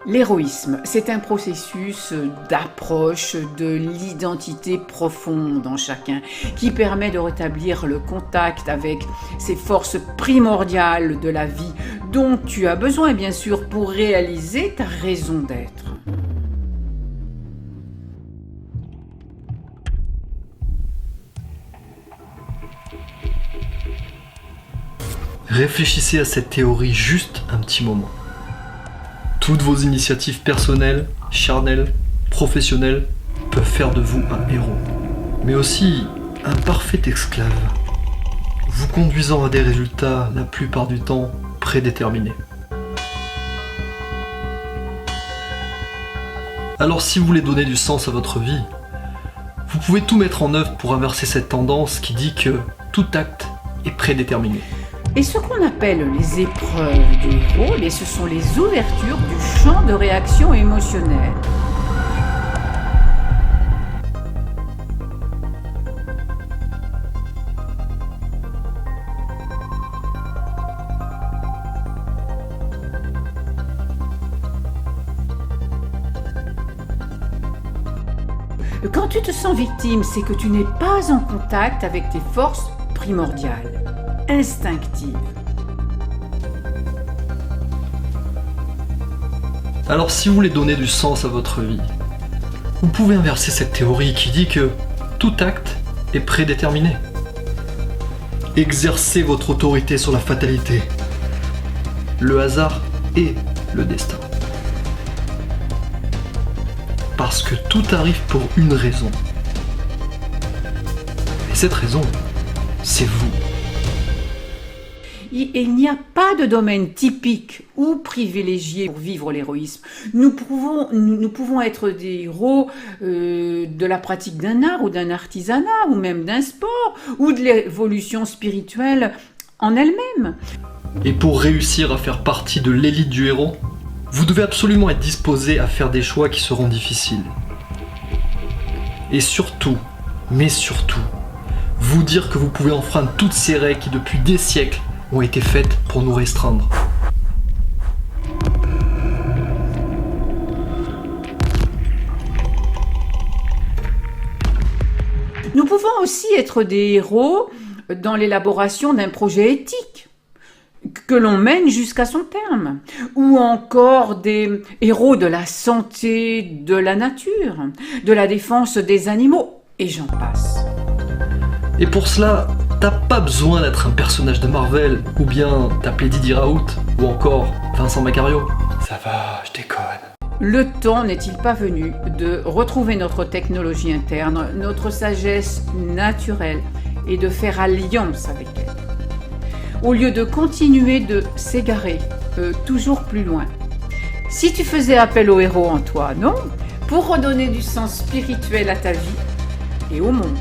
L'héroïsme, c'est un processus d'approche de l'identité profonde en chacun qui permet de rétablir le contact avec ces forces primordiales de la vie dont tu as besoin bien sûr pour réaliser ta raison d'être. Réfléchissez à cette théorie juste un petit moment. Toutes vos initiatives personnelles, charnelles, professionnelles peuvent faire de vous un héros, mais aussi un parfait esclave, vous conduisant à des résultats la plupart du temps prédéterminés. Alors si vous voulez donner du sens à votre vie, vous pouvez tout mettre en œuvre pour inverser cette tendance qui dit que tout acte est prédéterminé. Et ce qu'on appelle les épreuves du héros, ce sont les ouvertures du champ de réaction émotionnelle. Quand tu te sens victime, c'est que tu n'es pas en contact avec tes forces primordiales, instinctives. Alors si vous voulez donner du sens à votre vie, vous pouvez inverser cette théorie qui dit que tout acte est prédéterminé. Exercez votre autorité sur la fatalité. Le hasard est le destin. Parce que tout arrive pour une raison. Et cette raison, c'est vous. Il n'y a pas de domaine typique ou privilégié pour vivre l'héroïsme. Nous pouvons être des héros de la pratique d'un art ou d'un artisanat ou même d'un sport ou de l'évolution spirituelle en elle-même. Et pour réussir à faire partie de l'élite du héros, vous devez absolument être disposé à faire des choix qui seront difficiles. Et surtout, mais surtout, vous dire que vous pouvez enfreindre toutes ces règles qui depuis des siècles ont été faites pour nous restreindre. Nous pouvons aussi être des héros dans l'élaboration d'un projet éthique que l'on mène jusqu'à son terme, ou encore des héros de la santé, de la nature, de la défense des animaux, et j'en passe. Et pour cela, t'as pas besoin d'être un personnage de Marvel, ou bien t'appeler Didier Raoult, ou encore Vincent Macario. Ça va, je déconne. Le temps n'est-il pas venu de retrouver notre technologie interne, notre sagesse naturelle, et de faire alliance avec elle, au lieu de continuer de s'égarer toujours plus loin? Si tu faisais appel au héros en toi, non? Pour redonner du sens spirituel à ta vie et au monde.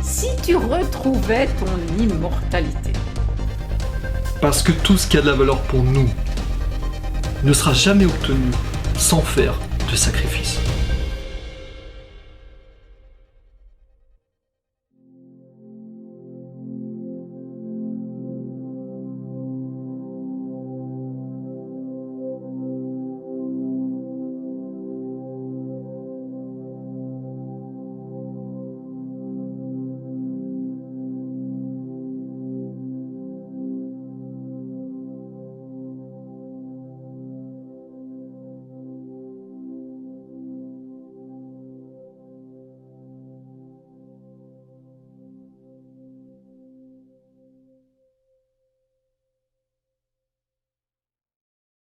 Si tu retrouvais ton immortalité. Parce que tout ce qui a de la valeur pour nous ne sera jamais obtenu sans faire de sacrifice.